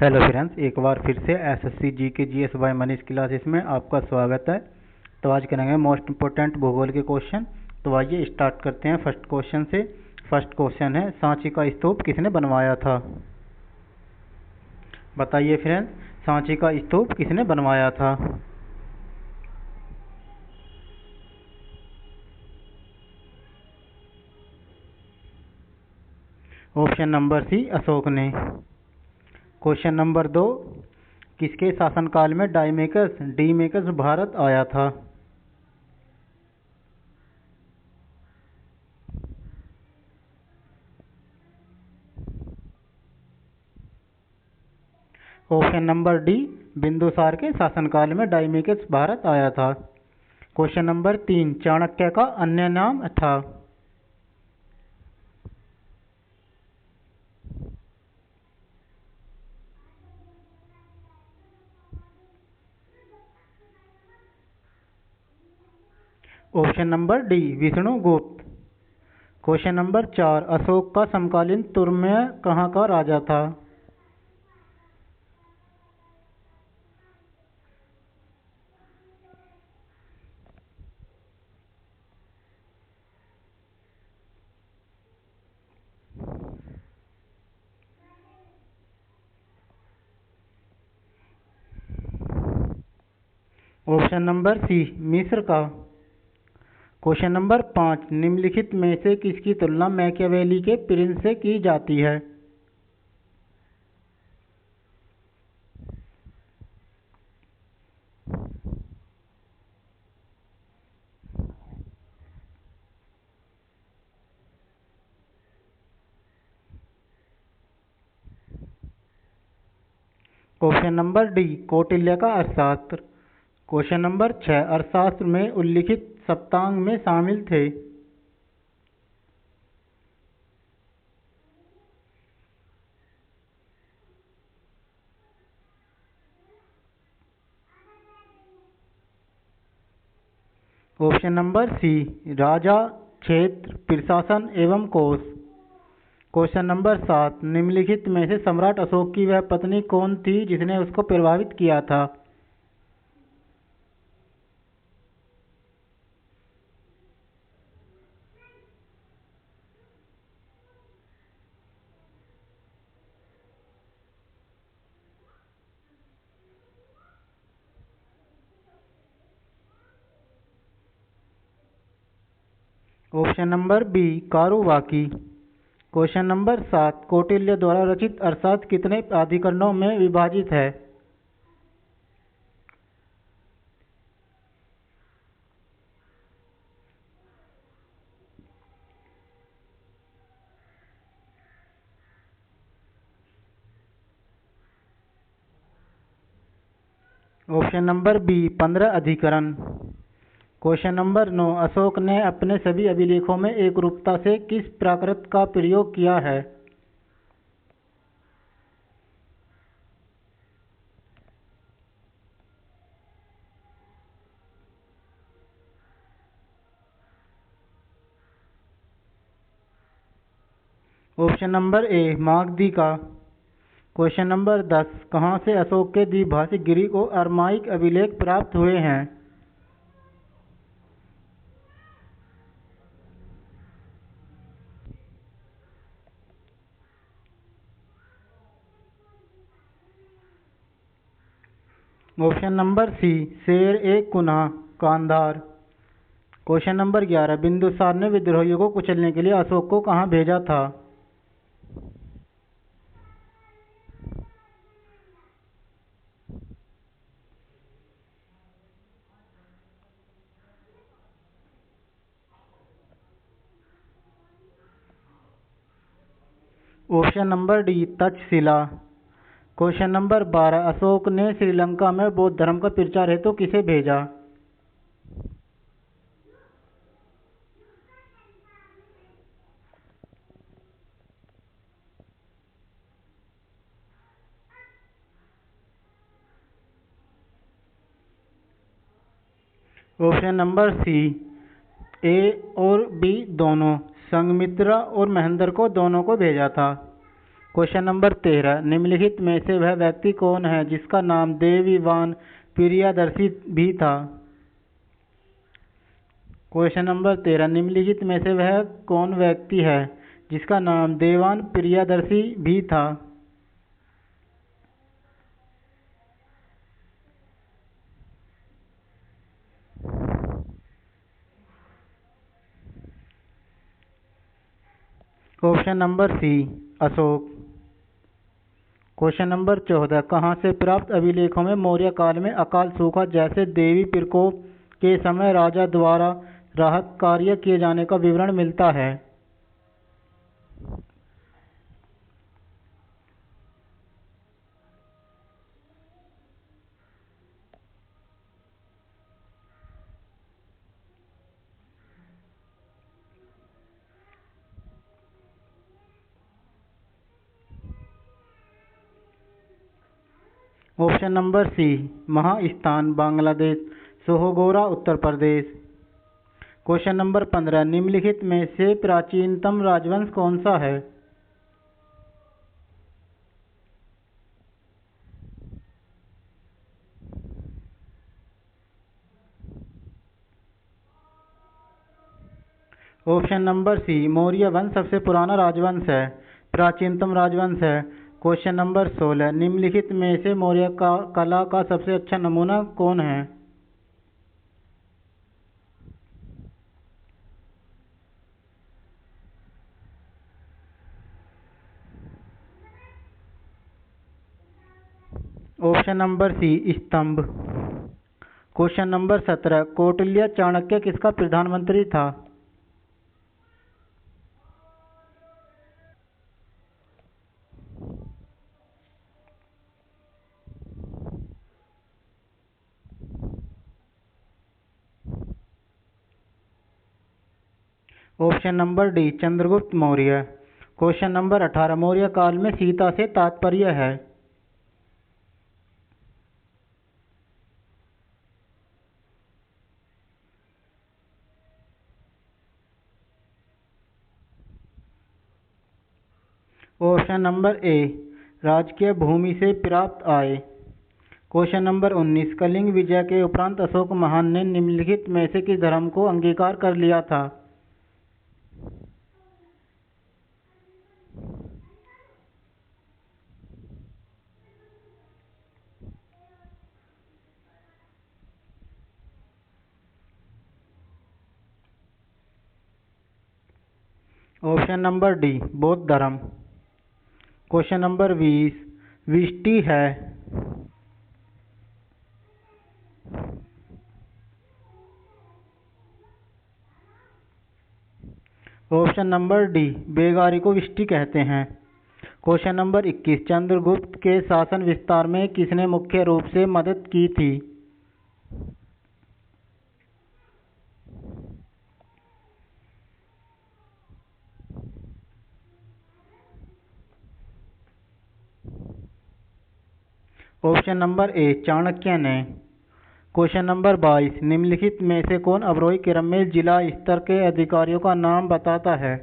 Hello friends, एक बार फिर से एसएससी जी के जीएस बाय मनीष क्लासेस में आपका स्वागत है। तो आज करेंगे मोस्ट इम्पोर्टेंट भूगोल के क्वेश्चन। तो आइए स्टार्ट करते हैं फर्स्ट क्वेश्चन से। फर्स्ट क्वेश्चन है, सांची का स्तूप किसने बनवाया था? बताइए फ्रेंड्स, सांची का स्तूप किसने बनवाया था? ऑप्शन नंबर सी, अशोक ने। क्वेश्चन नंबर 2, किसके शासनकाल में डीमेकस भारत आया था? ऑप्शन नंबर डी, बिंदुसार के शासनकाल में डायमेकस भारत आया था। क्वेश्चन नंबर 3, चाणक्य का अन्य नाम था? Option number D, Vishnugupta. Question number 4, Ashok का समकालीन तुर्म्य कहाँ का राजा था? ऑप्शन नंबर सी, मिस्र का। क्वेश्चन नंबर 5, निम्नलिखित में से किसकी तुलना मैकियावेली के प्रिंस से की जाती है? ऑप्शन नंबर डी, कौटिल्य का अर्थशास्त्र। क्वेश्चन नंबर 6, अर्थशास्त्र में उल्लिखित सप्तांग में शामिल थे? ऑप्शन नंबर सी, राजा, क्षेत्र, प्रशासन एवं कोष। क्वेश्चन नंबर 7, निम्नलिखित में से सम्राट अशोक की वह पत्नी कौन थी जिसने उसको प्रभावित किया था? Option number B, Karuvaki. Question number 7, Kautilya द्वारा रचित अर्थशास्त्र कितने अधिकरणों में विभाजित है? ऑप्शन नंबर बी, 15 अधिकरण। क्वेश्चन नंबर 9, अशोक ने अपने सभी अभिलेखों में एकरूपता से किस प्राकृत का प्रयोग किया है? ऑप्शन नंबर ए, मागधी का। क्वेश्चन नंबर 10, कहाँ से अशोक के द्विभाषिक ग्रीक और अरमाइक अभिलेख प्राप्त हुए हैं? ऑप्शन नंबर सी, शेर ए कुन्हा, कांधार। क्वेश्चन नंबर 11, बिंदुसार ने विद्रोहियों को कुचलने के लिए अशोक को कहाँ भेजा था? Option number D, Takshashila. Question number 12, Ashok ने श्रीलंका में बौद्ध धर्म का प्रचार हेतु किसे भेजा? ऑप्शन नंबर सी, ए और बी दोनों, संघमित्रा और महेंद्र को दोनों को भेजा था। क्वेश्चन नंबर 13, निम्नलिखित में से वह व्यक्ति कौन है जिसका नाम देवीवान प्रियदर्शी भी था? क्वेश्चन नंबर 13, निम्नलिखित में से वह कौन व्यक्ति है जिसका नाम देवान प्रियदर्शी भी था? Option number C, Ashok. Question number 14, कहाँ से प्राप्त अभिलेखों में मौर्य काल में अकाल सूखा जैसे देवी प्रकोप के समय राजा द्वारा राहत कार्य किए जाने का विवरण मिलता है? Option number C, Mahasthan Bangladesh, Sohgaura Uttar Pradesh. Question number 15, निम्नलिखित में से प्राचीनतम राजवंश कौन सा है? ऑप्शन नंबर सी, मौर्य वंश सबसे पुराना राजवंश है, प्राचीनतम राजवंश है। क्वेश्चन नंबर 16, निम्नलिखित में से मौर्य कला का सबसे अच्छा नमूना कौन है? ऑप्शन नंबर सी, स्तंभ। क्वेश्चन नंबर 17, कौटिल्य चाणक्य किसका प्रधानमंत्री था? Option number D, Chandragupta Maurya. Question number 18, Maurya काल में सीता से तात्पर्य है? ऑप्शन नंबर ए, राजकीय भूमि से प्राप्त आय। क्वेश्चन नंबर 19, कलिंग विजय के उपरांत अशोक महान ने निम्नलिखित में से किस धर्म को अंगीकार कर लिया था? ऑप्शन नंबर डी, बौद्ध धर्म। क्वेश्चन नंबर 20, विष्टि है? ऑप्शन नंबर डी, बेगारी को विष्टि कहते हैं। क्वेश्चन नंबर 21, चंद्रगुप्त के शासन विस्तार में किसने मुख्य रूप से मदद की थी? ऑप्शन नंबर ए, चाणक्य ने। क्वेश्चन नंबर 22, निम्नलिखित में से कौन अवरोही क्रम में जिला स्तर के अधिकारियों का नाम बताता है?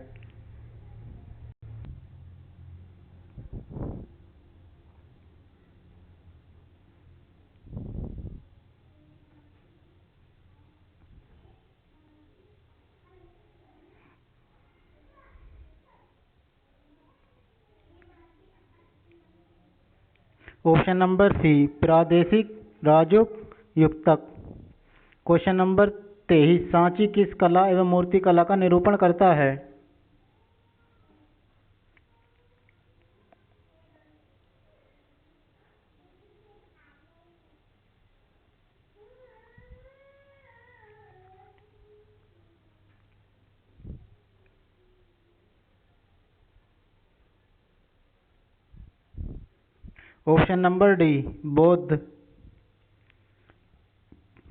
ऑप्शन नंबर सी, प्रादेशिक राजउपयुक्तक। क्वेश्चन नंबर 23, सांची किस कला एवं मूर्ति कला का निरूपण करता है? ऑप्शन नंबर डी, बौद्ध।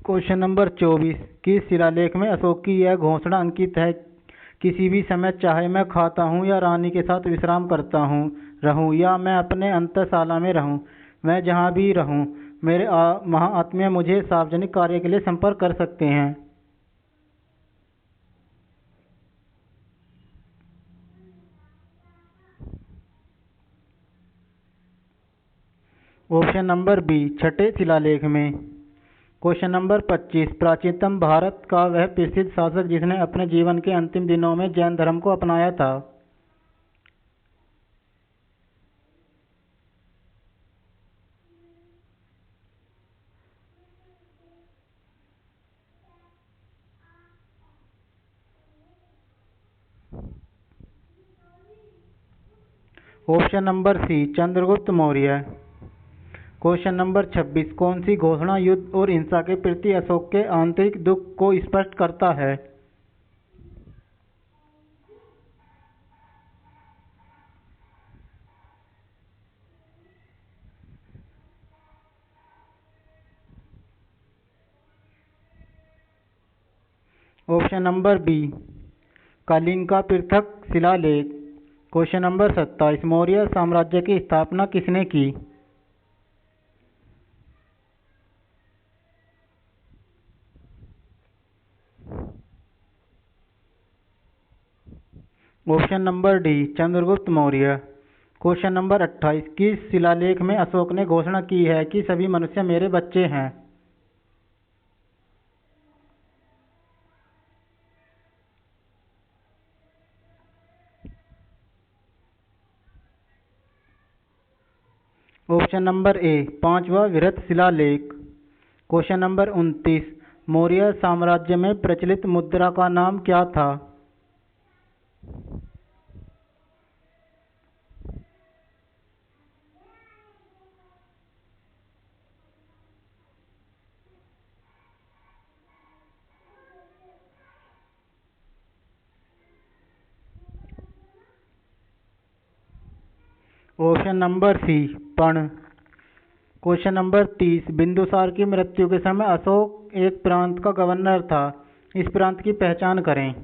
क्वेश्चन नंबर 24, किस शिलालेख में अशोक की यह घोषणा अंकित है, किसी भी समय चाहे मैं खाता हूँ या रानी के साथ विश्राम करता हूँ रहूँ या मैं अपने अंतःशाला में रहूँ, मैं जहाँ भी रहूँ मेरे महाआत्म्य मुझे सार्वजनिक कार्य के लिए संपर्क कर सकते हैं? ऑप्शन नंबर बी छठे शिलालेख में। क्वेश्चन नंबर 25, प्राचीनतम भारत का वह प्रसिद्ध शासक जिसने अपने जीवन के अंतिम दिनों में जैन धर्म को अपनाया था। Option number C Chandragupta Maurya. Question number 26, कौन सी घोषणा युद्ध और हिंसा के प्रति अशोक के आंतरिक दुख को स्पष्ट करता है। ऑप्शन नंबर बी कलिंग का पृथक शिलालेख। क्वेश्चन नंबर 27, मौर्य साम्राज्य की स्थापना किसने की। Option number D Chandragupta Maurya. Question number 28, किस शिलालेख में अशोक ने घोषणा की है कि सभी मनुष्य मेरे बच्चे हैं। ऑप्शन नंबर ए पांचवा वृहत शिलालेख। क्वेश्चन नंबर 29, मौर्य साम्राज्य में प्रचलित मुद्रा का नाम क्या था। ऑप्शन नंबर सी पण। क्वेश्चन नंबर 30, बिंदुसार की मृत्यु के समय अशोक एक प्रांत का गवर्नर था, इस प्रांत की पहचान करें।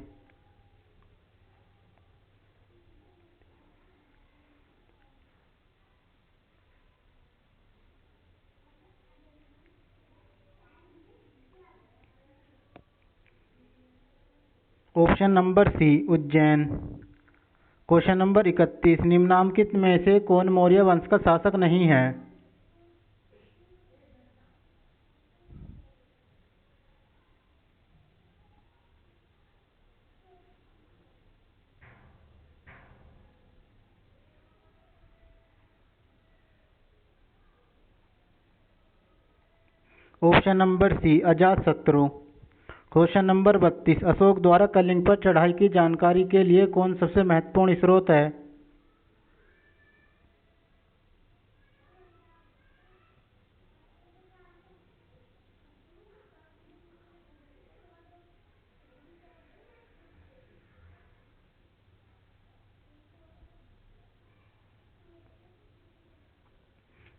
Option number C Ujjain. Question number 31, निम्नांकित में से कौन मौर्य वंश का शासक नहीं है। Option number C Ajatashatru. Question number 32, Ashok द्वारा कलिंग पर चढ़ाई की जानकारी के लिए कौन सबसे महत्वपूर्ण स्रोत है।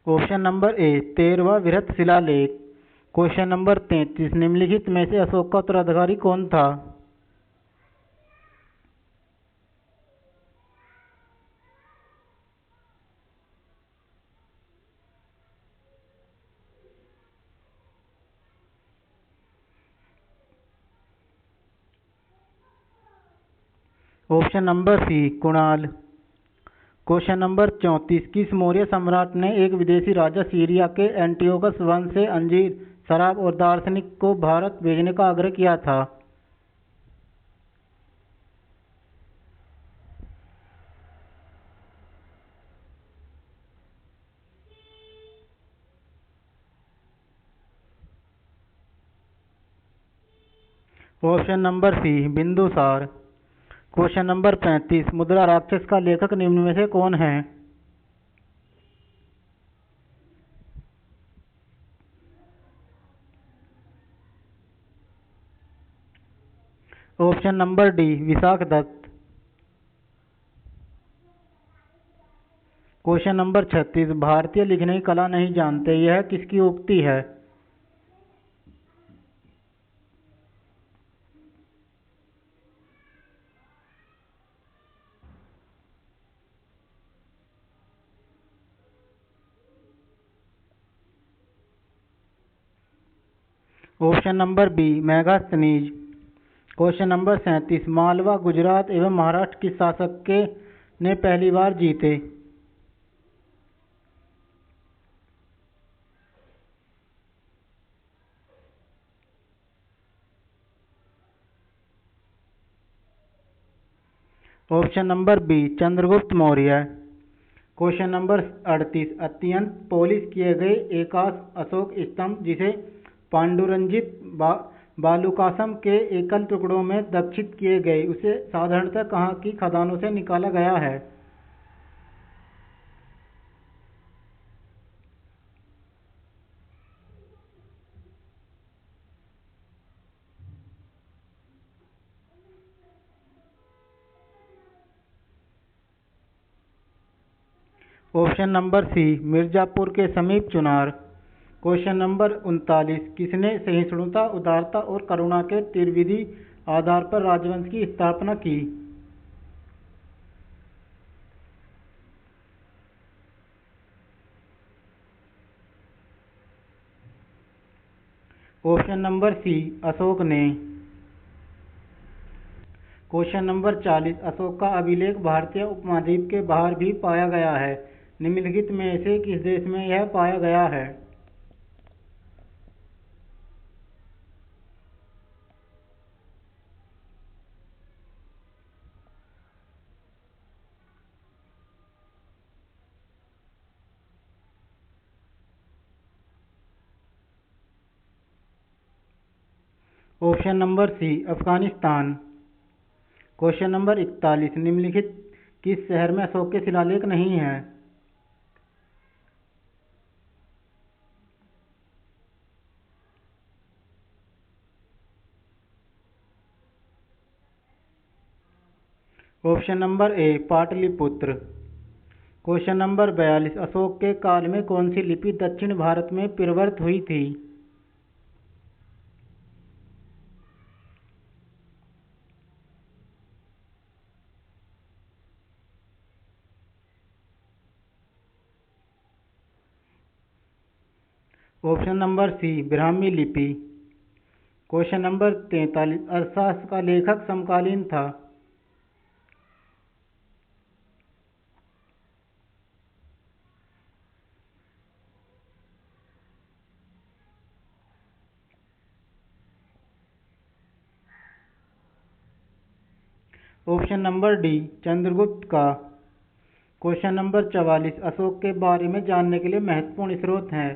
ऑप्शन नंबर ए 13वां वृहत शिलालेख। क्वेश्चन नंबर 33, निम्नलिखित में से अशोक का उत्तराधिकारी कौन था। Option number C Kunal. Question number 34, किस मौर्य सम्राट ने एक विदेशी राजा सीरिया के एंटियोकस वंश से अंजीर, शराब और दार्शनिक को भारत भेजने का आग्रह किया था। Option number C Bindusar. Question number 35, Mudra राक्षस का लेखक निम्न में से कौन है। Option number D Vishakhadatta. Question number 36, भारतीय लिखने की कला नहीं जानते, यह किसकी उक्ति है। Option number B Megasthenes. Question number 37, Malwa, Gujarat एवं महाराष्ट्र किस शासक के ने पहली बार जीते। Option number B Chandragupta Maurya. Question number 38, अत्यंत पॉलिश किए गए एकाश अशोक स्तंभ जिसे पांडुरंजित बालुकासम के एकल टुकड़ों में दक्षित किए गए उसे साधारणतः कहाँ की खदानों से निकाला गया है? ऑप्शन नंबर सी मिर्जापुर के समीप चुनार। क्वेश्चन नंबर 39, किसने सहिष्णुता, उदारता और करुणा के त्रिविधि आधार पर राजवंश की स्थापना की? ऑप्शन नंबर सी अशोक ने। क्वेश्चन नंबर 40, अशोक का अभिलेख भारतीय उपमहाद्वीप के बाहर भी पाया गया है, निम्नलिखित में से किस देश में यह पाया गया है? Option number C Afghanistan. Question number 41, निम्नलिखित किस शहर में अशोक के शिलालेख नहीं हैं? ऑप्शन नंबर ए पाटलिपुत्र। क्वेश्चन नंबर 42, अशोक के काल में कौन सी लिपि दक्षिण भारत में प्रवृत्त हुई थी? ऑप्शन नंबर सी ब्राह्मी लिपि। क्वेश्चन नंबर 43, अर्थशास्त्र का लेखक समकालीन था? ऑप्शन नंबर डी चंद्रगुप्त का। क्वेश्चन नंबर 44, अशोक के बारे में जानने के लिए महत्वपूर्ण स्रोत हैं?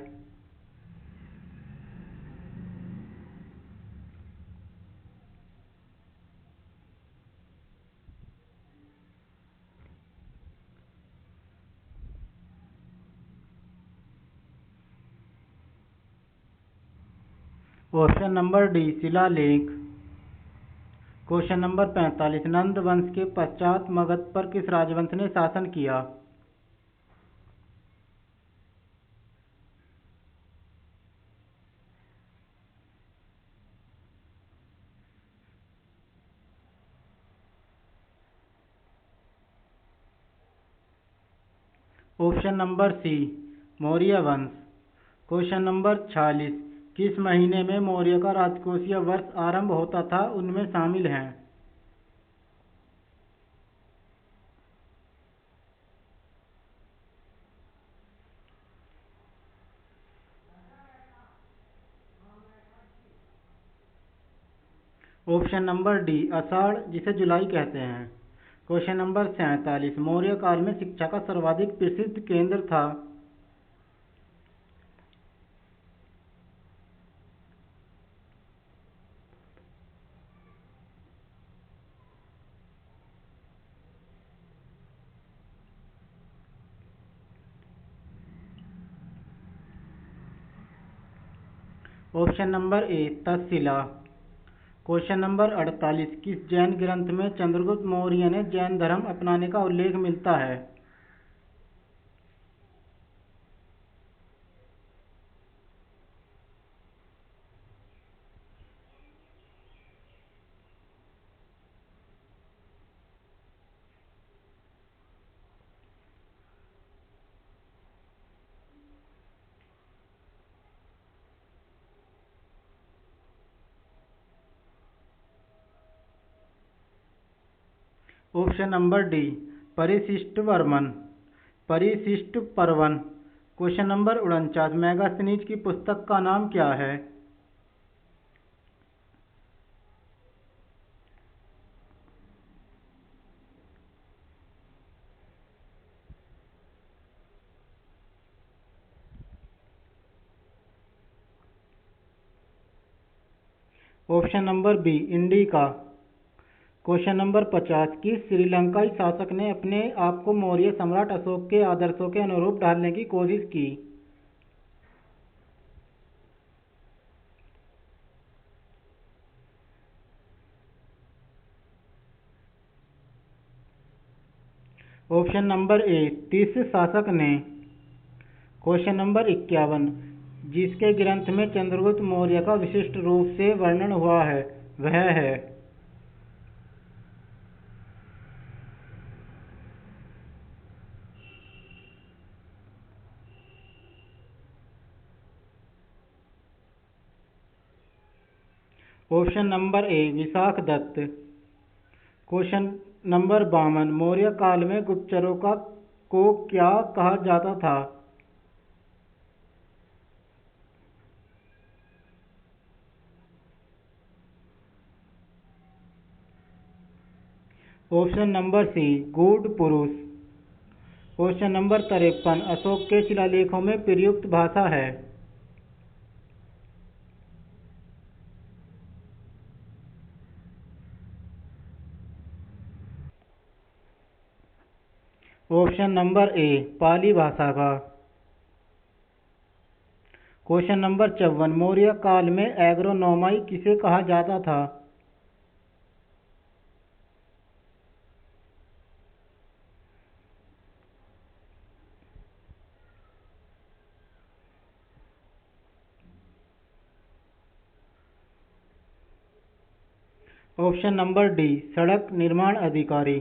ऑप्शन नंबर डी शिलालेख। क्वेश्चन नंबर 45, नंद वंश के पश्चात मगध पर किस राजवंश ने शासन किया? ऑप्शन नंबर सी मौर्य वंश। क्वेश्चन नंबर 46, किस महीने में मौर्य का राजकोषीय वर्ष आरंभ होता था उनमें शामिल हैं? ऑप्शन नंबर डी आषाढ़ जिसे जुलाई कहते हैं। क्वेश्चन नंबर 47, मौर्य काल में शिक्षा का सर्वाधिक प्रसिद्ध केंद्र था? ऑप्शन नंबर ए तक्षशिला। क्वेश्चन नंबर 48, किस जैन ग्रंथ में चंद्रगुप्त मौर्य ने जैन धर्म अपनाने का उल्लेख मिलता है? ऑप्शन नंबर डी परिशिष्ट वर्मन परिशिष्ट पर्वन। क्वेश्चन नंबर 49, मेगास्थनीज की पुस्तक का नाम क्या है? Option number B Indica. Question number 50, किस श्रीलंकाई शासक ने अपने आप को मौर्य सम्राट अशोक के आदर्शों के अनुरूप ढालने की कोशिश की? ऑप्शन नंबर ए तीस शासक ने। क्वेश्चन नंबर 51, जिसके ग्रंथ में चंद्रगुप्त मौर्य का विशिष्ट रूप से वर्णन हुआ है वह है? Option number A Vishakha Datta. Question number 52, Maurya काल में गुप्तचरों का को क्या कहा जाता था? ऑप्शन नंबर सी गूढ़ पुरुष। क्वेश्चन नंबर 53, अशोक के शिलालेखों में प्रयुक्त भाषा है? ऑप्शन नंबर ए पाली भाषा का। क्वेश्चन नंबर 54, मौर्य काल में एग्रोनोमाई किसे कहा जाता था? ऑप्शन नंबर डी सड़क निर्माण अधिकारी।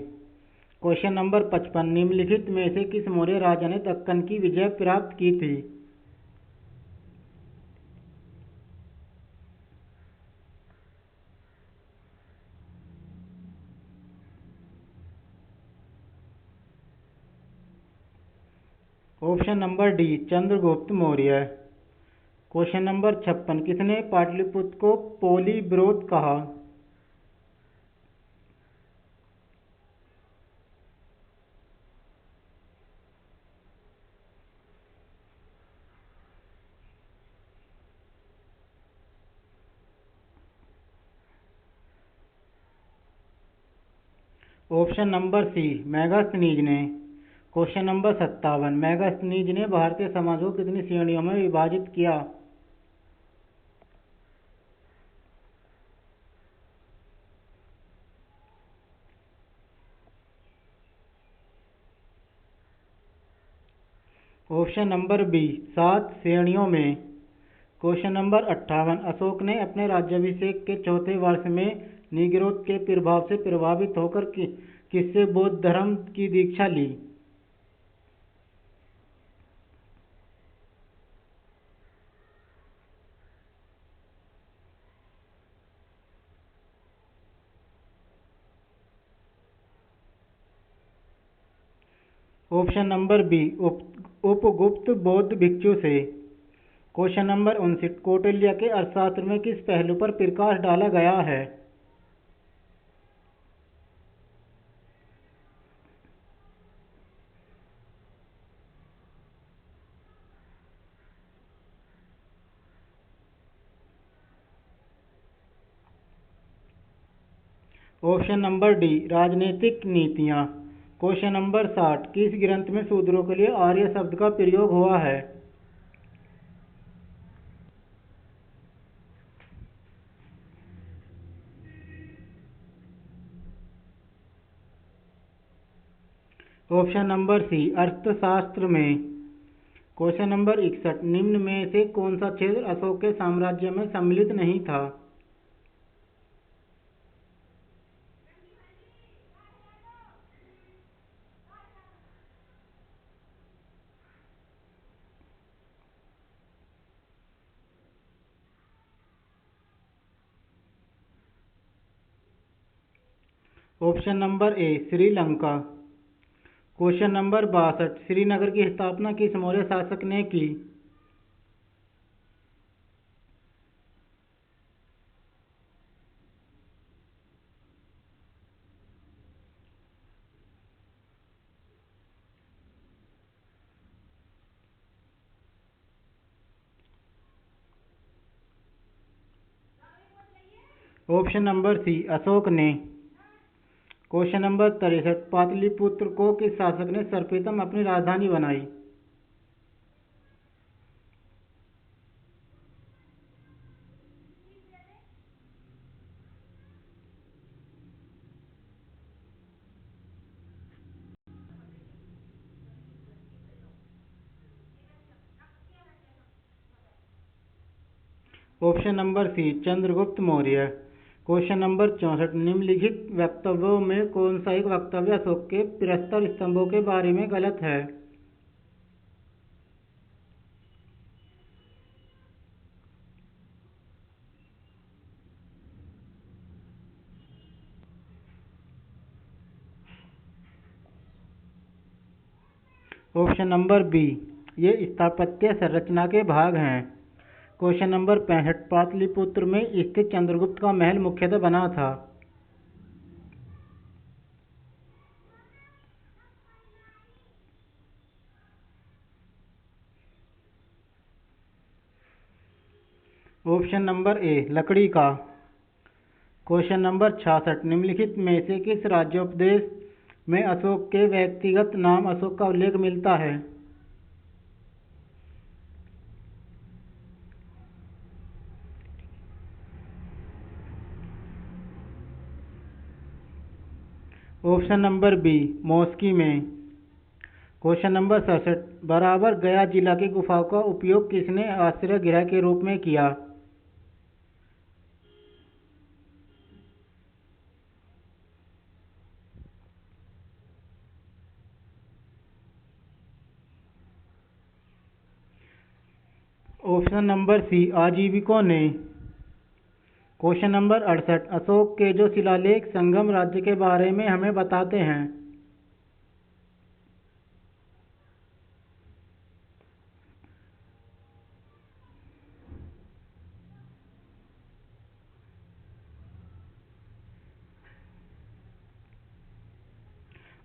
क्वेश्चन नंबर 55, निम्नलिखित में से किस मौर्य राजा ने दक्कन की विजय प्राप्त की थी? Option number D Chandragupta Maurya. Question number 56, किसने पाटलिपुत्र को पोलीब्रोत कहा? ऑप्शन नंबर सी मेगास्थनीज ने। क्वेश्चन नंबर 57, मेगास्थनीज ने भारतीय समाज को कितनी श्रेणियों में विभाजित किया? ऑप्शन नंबर बी 7 श्रेणियों में। क्वेश्चन नंबर 58, अशोक ने अपने राज्याभिषेक के चौथे वर्ष में निग्रोध के प्रभाव से प्रभावित होकर किससे बौद्ध धर्म की दीक्षा ली? ऑप्शन नंबर बी उपगुप्त बौद्ध भिक्षु से। क्वेश्चन नंबर 59, कौटिल्य के अर्थशास्त्र में किस पहलू पर प्रकाश डाला गया है? ऑप्शन नंबर डी राजनीतिक नीतियाँ। क्वेश्चन नंबर 60, किस ग्रंथ में शूद्रों के लिए आर्य शब्द का प्रयोग हुआ है? ऑप्शन नंबर सी अर्थशास्त्र में। क्वेश्चन नंबर 61, निम्न में से कौन सा क्षेत्र अशोक के साम्राज्य में सम्मिलित नहीं था? ऑप्शन नंबर ए श्रीलंका। क्वेश्चन नंबर 62, श्रीनगर की स्थापना किस मौर्य शासक ने की? ऑप्शन नंबर सी अशोक ने। क्वेश्चन नंबर 63, पाटलिपुत्र को किस शासक ने सर्वप्रथम अपनी राजधानी बनाई? Option number C Chandragupta Maurya. Question number 64, निम्नलिखित वक्तव्यों में कौन सा एक वक्तव्य अशोक के प्रस्तर स्तंभों के बारे में गलत है? ऑप्शन नंबर बी, ये स्थापत्य संरचना के भाग हैं। क्वेश्चन नंबर 65, पाटलिपुत्र में स्थित चंद्रगुप्त का महल मुख्यतः बना था। ऑप्शन नंबर ए लकड़ी का। क्वेश्चन नंबर 66, निम्नलिखित में से किस राज्योपदेश में अशोक के व्यक्तिगत नाम अशोक का उल्लेख मिलता है? ऑप्शन नंबर बी मौस्की में। क्वेश्चन नंबर 67, बराबर गया जिला की गुफाओं का उपयोग किसने आश्रय गृह के रूप में किया? ऑप्शन नंबर सी आजीविकों ने। क्वेश्चन नंबर 68, अशोक के जो शिलालेख संगम राज्य के बारे में हमें बताते हैं?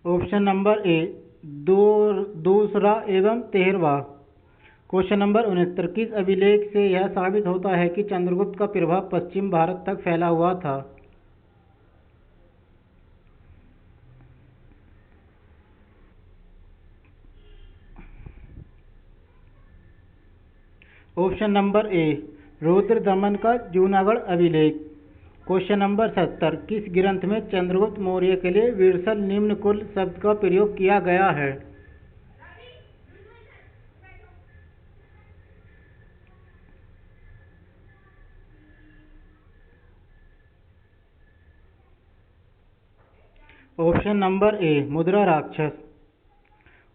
ऑप्शन नंबर ए दो दूसरा एवं 13वां। क्वेश्चन नंबर 69, किस अभिलेख से यह साबित होता है कि चंद्रगुप्त का प्रभाव पश्चिम भारत तक फैला हुआ था? ऑप्शन नंबर ए रुद्र दमन का जूनागढ़ अभिलेख। क्वेश्चन नंबर 70, किस ग्रंथ में चंद्रगुप्त मौर्य के लिए विरसल निम्न कुल शब्द का प्रयोग किया गया है? ऑप्शन नंबर ए मुद्रा राक्षस।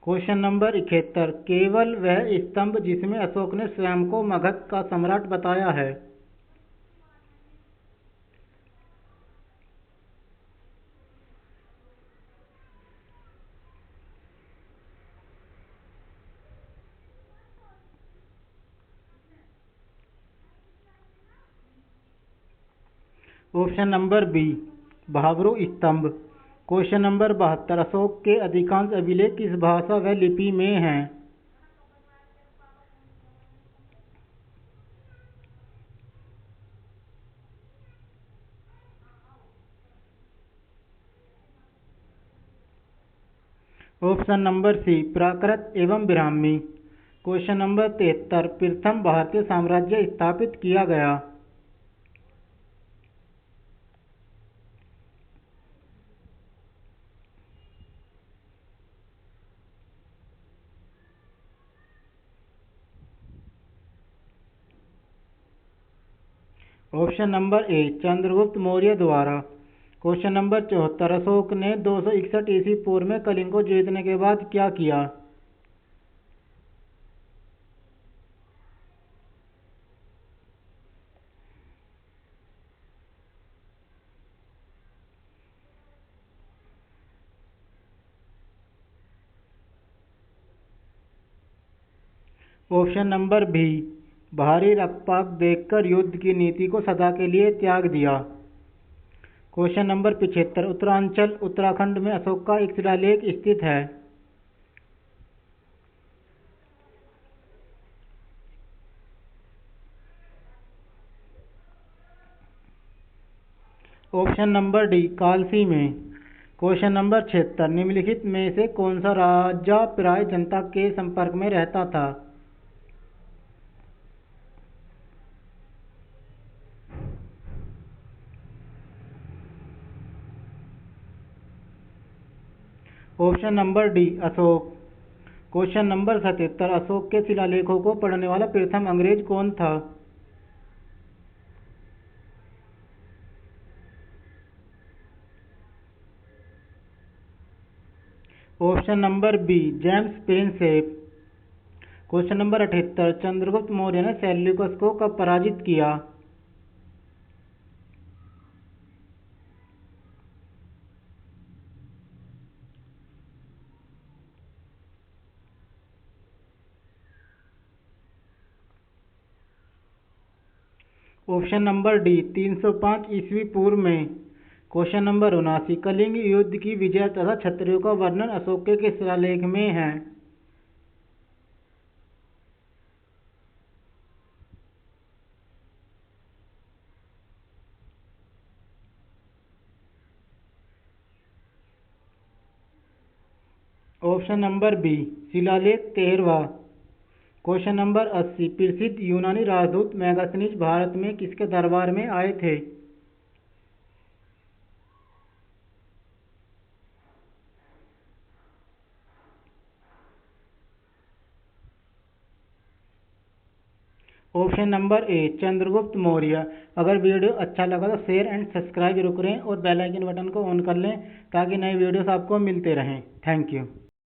क्वेश्चन नंबर 71, केवल वह स्तंभ जिसमें अशोक ने स्वयं को मगध का सम्राट बताया है? ऑप्शन नंबर बी भाब्रू स्तंभ। क्वेश्चन नंबर 72, अशोक के अधिकांश अभिलेख किस भाषा व लिपि में हैं? ऑप्शन नंबर सी प्राकृत एवं ब्राह्मी। क्वेश्चन नंबर 73, प्रथम भारतीय साम्राज्य स्थापित किया गया? Option number A Chandragupta Maurya द्वारा। क्वेश्चन नंबर 74, अशोक ने 261 ईस्वी पूर्व में कलिंग को जीतने के बाद क्या किया? ऑप्शन नंबर बी भारी रक्तपात देखकर युद्ध की नीति को सदा के लिए त्याग दिया। क्वेश्चन नंबर 75, उत्तरांचल उत्तराखंड में अशोक का एक शिलालेख स्थित है? ऑप्शन नंबर डी कालसी में। क्वेश्चन नंबर 76, निम्नलिखित में से कौन सा राजा प्राय जनता के संपर्क में रहता था? Option number D Ashok. Question number 77, Ashok के शिलालेखों को पढ़ने वाला प्रथम अंग्रेज कौन था? Option number B James Prinsep. Question number 78, Chandragupta Maurya ने सेल्यूकस को कब पराजित किया? ऑप्शन नंबर डी 305 ईस्वी पूर्व में। क्वेश्चन नंबर 79, कलिंग युद्ध की विजय तथा क्षत्रियों का वर्णन अशोक के किस शिलालेख में है? ऑप्शन नंबर बी शिलालेख 13वां। क्वेश्चन नंबर 80, प्रसिद्ध यूनानी राजदूत मैगस्थनीज भारत में किसके दरबार में आए थे? Option number A Chandragupta Maurya. अगर वीडियो अच्छा लगा तो शेयर एंड सब्सक्राइब जरूर करें और बेल आइकन बटन को ऑन कर लें ताकि नए वीडियोस आपको मिलते रहें। Thank you.